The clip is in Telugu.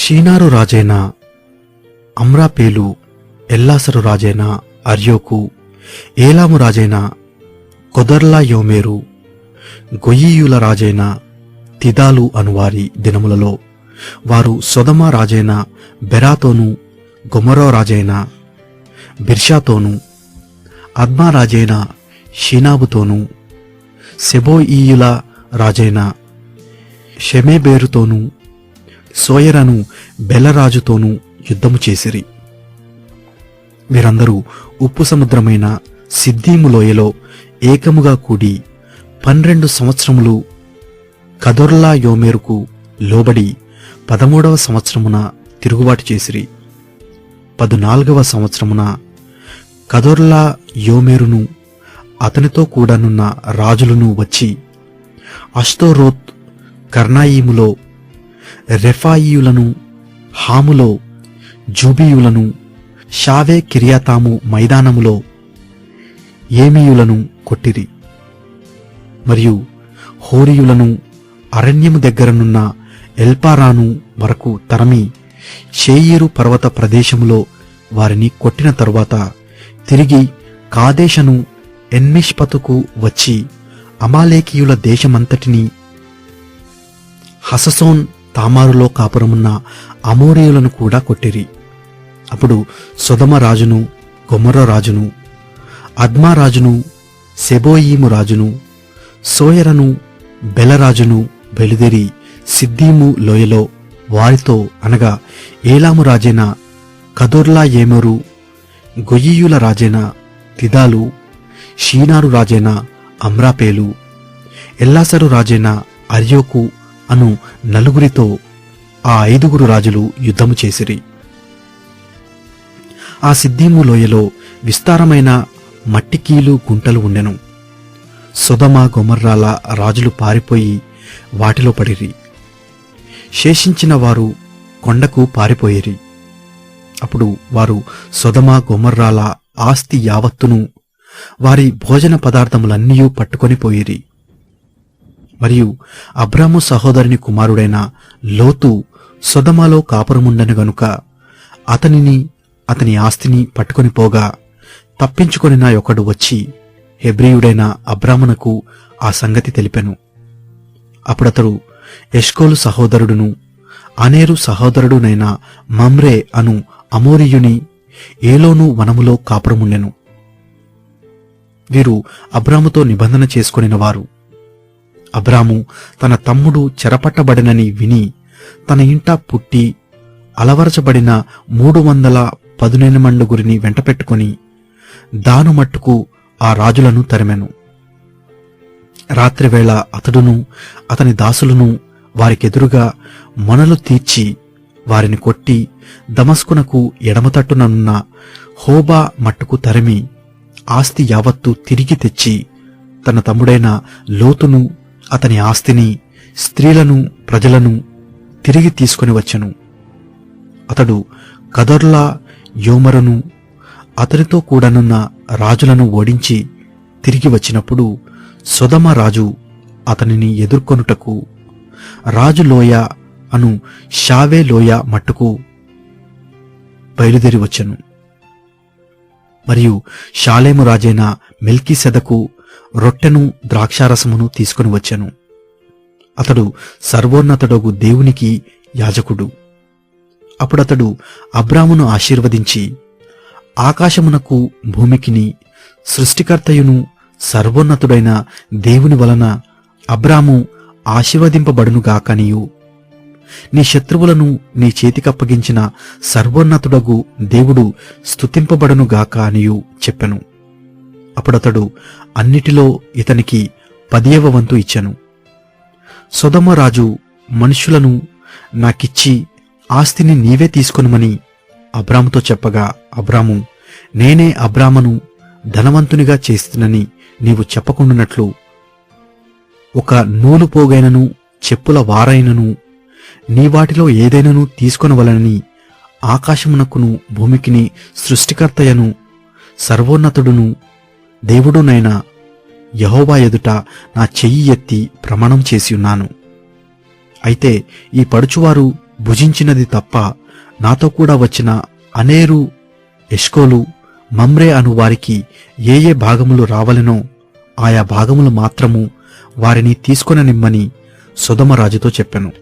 షీనారు రాజైన అమ్రాపేలు, ఎల్లాసరు రాజైన అర్యోకు, ఏలాము రాజైన కొదర్లాయోమేరు, గొయీయుల రాజైన తిదాలు అనువారి దినములలో వారు సొదమ రాజైన బెరాతోను, గొమొర్రా రాజైన బిర్షాతోను, అద్మా రాజైన షీనాబుతోను, సెబోయీయుల రాజైన షెమేబేరుతోను, సోయరను బెలరాజుతోనూ యుద్ధము చేసిరి. వీరందరూ ఉప్పు సముద్రమైన సిద్దీము లోయలో ఏకముగా కూడి 12 సంవత్సరములు కదొర్లాయోమెరుకు లోబడి 13వ సంవత్సరమున తిరుగుబాటు చేసిరి. 14వ సంవత్సరమున కదొర్లాయోమెరును అతనితో కూడానున్న రాజులను వచ్చి అష్టోరోత్ కర్నాయీములో రెఫాయీయులను, హాములో జూబీయులను, షావే కిర్యాతాము మైదానములో ఏమీయులను కొట్టిరి. మరియు హోరీయులను అరణ్యము దగ్గరనున్న ఎల్పారాను వరకు తరమి షేయీరు పర్వత ప్రదేశములో వారిని కొట్టిన తరువాత తిరిగి కాదేశను ఎన్మిష్పతుకు వచ్చి అమాలేకీయుల దేశమంతటినీ, హససోన్ తామారులో కాపురమున్న అమోరీయులను కూడా కొట్టిరి. అప్పుడు సొదమ రాజును, గొమొర్రా రాజును, అద్మా రాజును, సెబోయీము రాజును, సోయరను బెలరాజును బయలుదేరి సిద్దీము లోయలో వారితో అనగా ఏలాము రాజైన కదొర్లాయోమెరు, గొయీయుల రాజైన తిదాలు, షీనారు రాజైన అమ్రాపేలు, ఎల్లాసరు రాజైన అర్యోకు అను నలుగురితో ఆ 5 రాజులు యుద్ధము చేసిరి. ఆ సిద్దీము లోయలో విస్తారమైన మట్టికీలు గుంటలు ఉండెను. సొదమ గొమొర్రాల రాజులు పారిపోయి వాటిలో పడిరి. శేషించిన వారు కొండకు పారిపోయిరి. అప్పుడు వారు సొదమ గొమొర్రాల ఆస్తి యావత్తును, వారి భోజన పదార్థములన్నీ పట్టుకొని పోయిరి. మరియు అబ్రాము సహోదరుని కుమారుడైన లోతు సొదమలో కాపురముండెను గనుక అతనిని, అతని ఆస్తిని పట్టుకొని పోగా తప్పించుకొనిన ఒకడు వచ్చి హెబ్రీయుడైన అబ్రామునకు ఆ సంగతి తెలిపెను. అప్పుడతడు ఎష్కోలు సహోదరుడును అనేరు సహోదరుడునైన మమ్రే అను అమోరీయుని ఏలోను వనములో కాపురముండెను. వీరు అబ్రాముతో నిబంధన చేసుకొనిన వారు. అబ్రాము తన తమ్ముడు చెరపట్టబడినని విని తన ఇంట పుట్టి అలవరచబడిన 310 మండుగురిని వెంటపెట్టుకుని దాను మట్టుకు ఆ రాజులను తరిమెను. రాత్రివేళ అతడును అతని దాసులను వారికెదురుగా మొనలు తీర్చి వారిని కొట్టి దమస్కునకు ఎడమతట్టుననున్న హోబా మట్టుకు తరిమి ఆస్తి యావత్తు తిరిగి తెచ్చి తన తమ్ముడైన లోతును, అతని ఆస్తిని, స్త్రీలను, ప్రజలను తిరిగి తీసుకొని వచ్చెను. అతడు కదొర్లాయోమెరును అతనితో కూడానున్న రాజులను ఓడించి తిరిగి వచ్చినప్పుడు సొదమ రాజు అతనిని ఎదుర్కొనుటకు రాజు లోయ అను షావే లోయ మట్టుకు బయలుదేరి వచ్చెను. మరియు షాలేము రాజైన మెల్కీసెదకు రొట్టెను, ద్రాక్షారసమును తీసుకుని వచ్చెను. అతడు సర్వోన్నతుడగు దేవునికి యాజకుడు. అప్పుడతడు అబ్రామును ఆశీర్వదించి, ఆకాశమునకు భూమికిని సృష్టికర్తయును సర్వోన్నతుడైన దేవుని వలన అబ్రాము ఆశీర్వదింపబడునుగాకనియు, నీ శత్రువులను నీ చేతికప్పగించిన సర్వోన్నతుడగు దేవుడు స్తుతింపబడునుగాక అనియు చెప్పెను. అప్పుడతడు అన్నిటిలో ఇతనికి 10వ వంతు ఇచ్చెను. సొదొమ రాజు మనుష్యులను నాకిచ్చి ఆస్తిని నీవే తీసుకొనుమని అబ్రాముతో చెప్పగా అబ్రాము, నేనే అబ్రామును ధనవంతునిగా చేస్తునని నీవు చెప్పకుండానట్లు ఒక నూలు పోగైనను చెప్పుల వారైనను నీ వాటిలో ఏదైనను తీసుకొనవలనని ఆకాశమునకును భూమికిని సృష్టికర్తయను సర్వోన్నతుడును దేవుడునైన యెహోవా ఎదుట నా చెయ్యి ఎత్తి ప్రమాణం చేసియున్నాను. అయితే ఈ పడుచువారు భుజించినది తప్ప నాతో కూడా వచ్చిన అనేరు, ఎష్కోలు, మమ్రే అను వారికి ఏ ఏ భాగములు రావలెనో ఆయా భాగములు మాత్రము వారిని తీసుకొననిమ్మని సొదొమ రాజుతో చెప్పెను.